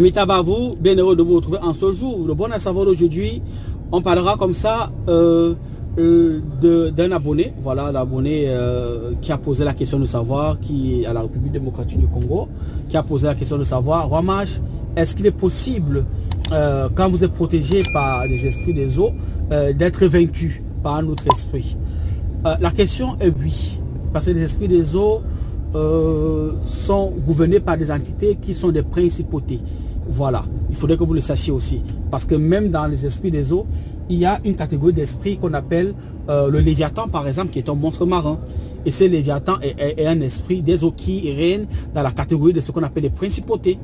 Amis Tabavou, bien heureux de vous retrouver en ce jour. Le bon à savoir d'aujourd'hui, on parlera comme ça d'un abonné. Voilà, l'abonné qui a posé la question de savoir, qui est à la République démocratique du Congo, qui a posé la question de savoir, Ramage, est-ce qu'il est possible, quand vous êtes protégé par les esprits des eaux, d'être vaincu par un autre esprit? La question est oui, parce que les esprits des eaux sont gouvernés par des entités qui sont des principautés. Voilà, il faudrait que vous le sachiez aussi, parce que même dans les esprits des eaux, il y a une catégorie d'esprits qu'on appelle le Léviathan, par exemple, qui est un monstre marin. Et ce Léviathan est un esprit des eaux qui règne dans la catégorie de ce qu'on appelle les principautés.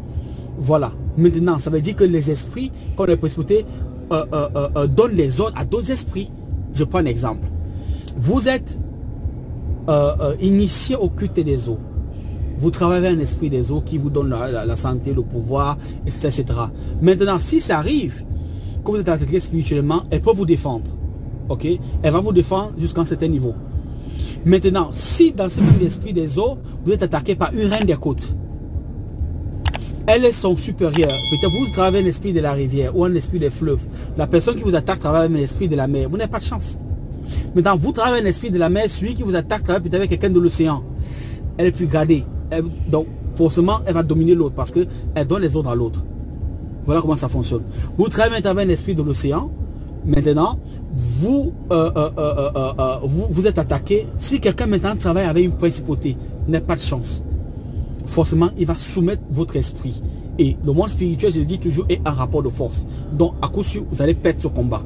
Voilà, maintenant, ça veut dire que les esprits, comme les principautés, donnent les ordres à d'autres esprits. Je prends un exemple. Vous êtes initié au culte des eaux. Vous travaillez avec un esprit des eaux qui vous donne la santé, le pouvoir, etc., etc. Maintenant, si ça arrive que vous êtes attaqué spirituellement, elle peut vous défendre. Ok? Elle va vous défendre jusqu'à un certain niveau. Maintenant, si dans ce même esprit des eaux, vous êtes attaqué par une reine des côtes, elle est son supérieur. Peut-être vous travaillez un esprit de la rivière ou un esprit des fleuves. La personne qui vous attaque travaille avec un esprit de la mer. Vous n'avez pas de chance. Maintenant, vous travaillez un esprit de la mer, celui qui vous attaque travaille peut-être avec quelqu'un de l'océan. Elle est plus gardée. Donc, forcément, elle va dominer l'autre parce qu'elle donne les ordres à l'autre. Voilà comment ça fonctionne. Vous travaillez maintenant avec un esprit de l'océan. Maintenant, vous êtes attaqué. Si quelqu'un maintenant travaille avec une principauté, n'a pas de chance. Forcément, il va soumettre votre esprit. Et le monde spirituel, je le dis toujours, est un rapport de force. Donc, à coup sûr, vous allez perdre ce combat.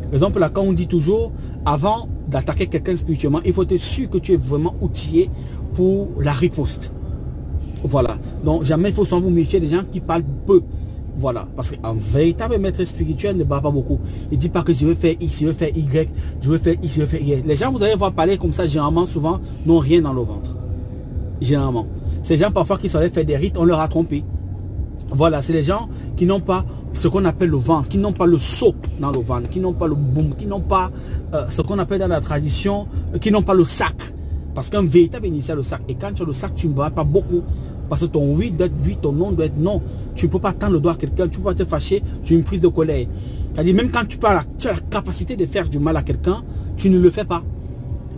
Par exemple, là, quand on dit toujours, avant d'attaquer quelqu'un spirituellement, il faut être sûr que tu es vraiment outillé pour la riposte. Voilà. Donc, jamais il faut sans vous méfier des gens qui parlent peu. Voilà. Parce qu'un véritable maître spirituel ne parle pas beaucoup. Il ne dit pas que je vais faire X, je vais faire Y, je vais faire X, je vais faire Y. Les gens, vous allez voir parler comme ça, généralement, souvent, n'ont rien dans le ventre. Généralement. Ces gens, parfois, qui savaient faire des rites, on leur a trompé. Voilà. C'est les gens qui n'ont pas ce qu'on appelle le ventre, qui n'ont pas le saut dans le ventre, qui n'ont pas le boum, qui n'ont pas ce qu'on appelle dans la tradition, qui n'ont pas le sac. Parce qu'un véritable initial, le sac. Et quand tu as le sac, tu ne vas pas beaucoup. Parce que ton oui doit être oui, ton non doit être non. Tu ne peux pas tendre le doigt à quelqu'un, tu ne peux pas te fâcher sur une prise de colère. C'est-à-dire, même quand tu as la capacité de faire du mal à quelqu'un, tu ne le fais pas.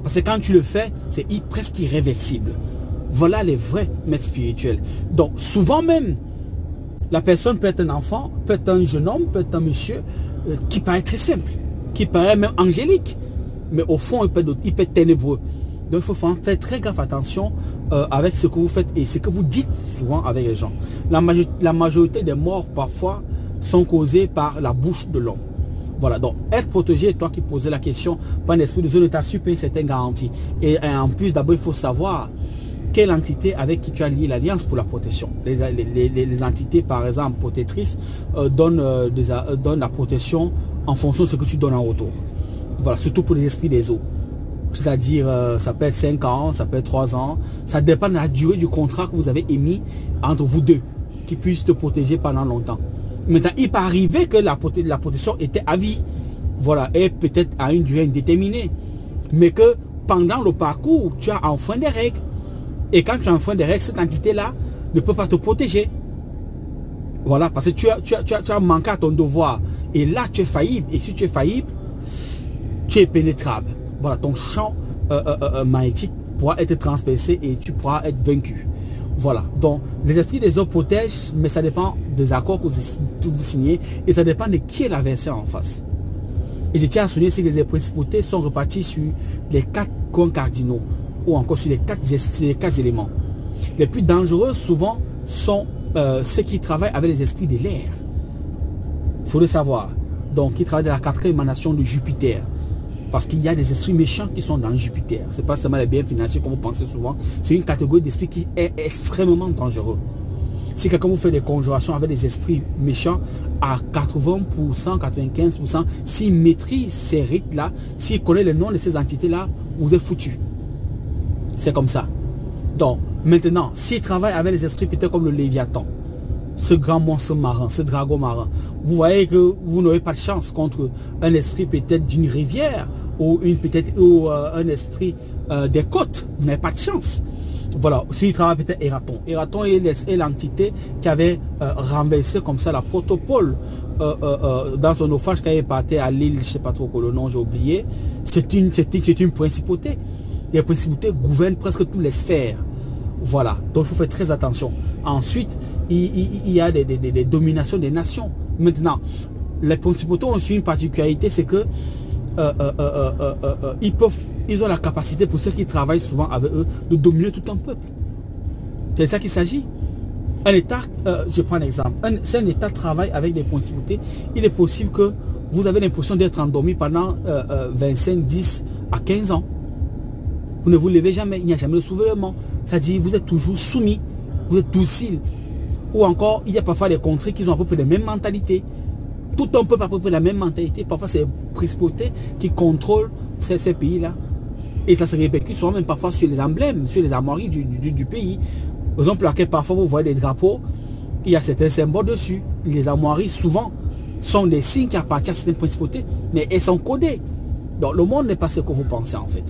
Parce que quand tu le fais, c'est presque irréversible. Voilà les vrais maîtres spirituels. Donc, souvent même, la personne peut être un enfant, peut être un jeune homme, peut être un monsieur qui paraît très simple, qui paraît même angélique. Mais au fond, il peut être ténébreux. Donc, il faut faire très grave attention avec ce que vous faites et ce que vous dites souvent avec les gens. La majorité des morts, parfois, sont causées par la bouche de l'homme. Voilà, donc être protégé, toi qui posais la question, par un esprit de zone, t'assure une certaine garantie. Et en plus, d'abord, il faut savoir quelle entité avec qui tu as lié l'alliance pour la protection. Les entités, par exemple, protectrices, donnent la protection en fonction de ce que tu donnes en retour. Voilà, surtout pour les esprits des eaux. C'est-à-dire, ça peut être 5 ans, ça peut être 3 ans. Ça dépend de la durée du contrat que vous avez émis entre vous deux, qui puisse te protéger pendant longtemps. Maintenant, il peut arriver que la protection était à vie. Voilà, et peut-être à une durée indéterminée. Mais que pendant le parcours, tu as enfreint des règles. Et quand tu as enfreint des règles, cette entité-là ne peut pas te protéger. Voilà, parce que tu as manqué à ton devoir. Et là, tu es faillible. Et si tu es faillible, tu es pénétrable. Voilà, ton champ magnétique pourra être transpercé et tu pourras être vaincu. Voilà, donc les esprits des eaux protègent, mais ça dépend des accords que vous signez et ça dépend de qui est l'adversaire en face. Et je tiens à souligner que les principautés sont reparties sur les 4 coins cardinaux ou encore sur les 4 éléments. Les plus dangereux souvent sont ceux qui travaillent avec les esprits de l'air. Il faut le savoir. Donc, qui travaillent dans la 4e émanation de Jupiter. Parce qu'il y a des esprits méchants qui sont dans Jupiter. Ce n'est pas seulement les biens financiers comme vous pensez souvent. C'est une catégorie d'esprits qui est extrêmement dangereux. Si quelqu'un vous fait des conjurations avec des esprits méchants, à 80%, 95%, s'il maîtrise ces rites-là, s'il connaît le nom de ces entités-là, vous êtes foutu. C'est comme ça. Donc, maintenant, s'il travaille avec les esprits peut-être comme le Léviathan, ce grand monstre marin, ce dragon marin, vous voyez que vous n'aurez pas de chance contre un esprit peut-être d'une rivière ou un esprit des côtes. Vous n'avez pas de chance. Voilà, s'il travaille peut-être Eraton. Eraton est l'entité qui avait renversé comme ça la protopole dans son naufrage quand il est parti à l'île, je ne sais pas trop le nom, j'ai oublié. C'est une principauté. Les principautés gouvernent presque toutes les sphères. Voilà, donc il faut faire très attention. Ensuite, il y a des dominations des nations. Maintenant, les principautés ont aussi une particularité, c'est que ils ont la capacité, pour ceux qui travaillent souvent avec eux, de dominer tout un peuple. C'est ça qu'il s'agit. Un État, je prends un exemple, si un État travaille avec des principautés, il est possible que vous avez l'impression d'être endormi pendant 25, 10 à 15 ans. Vous ne vous levez jamais, il n'y a jamais de soulèvement. C'est-à-dire vous êtes toujours soumis, vous êtes docile. Ou encore, il y a parfois des contrées qui ont à peu près les mêmes mentalités. Tout un peuple à peu près la même mentalité. Parfois, c'est les principautés qui contrôlent ces pays-là. Et ça se répercute souvent même parfois sur les emblèmes, sur les armoiries du pays. Par exemple, laquelle parfois vous voyez des drapeaux, il y a certains symboles dessus. Les armoiries, souvent, sont des signes qui appartiennent à certaines principautés, mais elles sont codées. Donc, le monde n'est pas ce que vous pensez, en fait.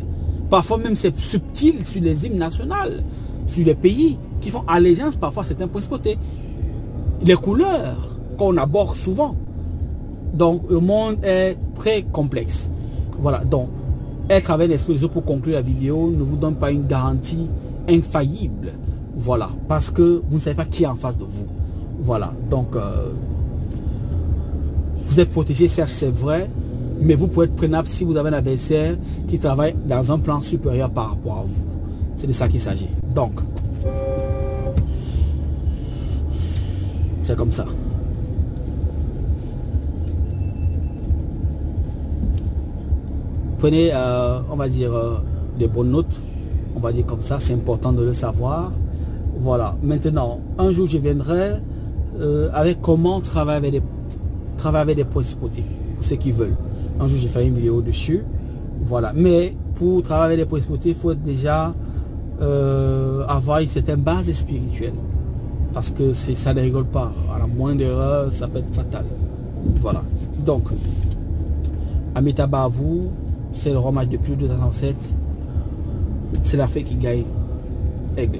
Parfois, même, c'est subtil sur les hymnes nationales, sur les pays qui font allégeance parfois à certaines principautés. Les couleurs qu'on aborde souvent. Donc, le monde est très complexe. Voilà, donc, être avec l'esprit de Dieu pour conclure la vidéo ne vous donne pas une garantie infaillible. Voilà, parce que vous ne savez pas qui est en face de vous. Voilà, donc, vous êtes protégé, certes, c'est vrai, mais vous pouvez être prenable si vous avez un adversaire qui travaille dans un plan supérieur par rapport à vous. C'est de ça qu'il s'agit. Donc, c'est comme ça. Prenez, on va dire, des bonnes notes, on va dire comme ça, c'est important de le savoir. Voilà, maintenant, un jour je viendrai avec comment travailler avec des principautés, pour ceux qui veulent. Un jour je ferai une vidéo dessus, voilà. Mais pour travailler avec des principautés, il faut déjà avoir une certaine base spirituelle. Parce que ça ne rigole pas, à la moindre erreur, ça peut être fatal. Voilà, donc, Amitabha à vous. C'est le roman depuis 207. C'est la fée qui gagne. Aigle.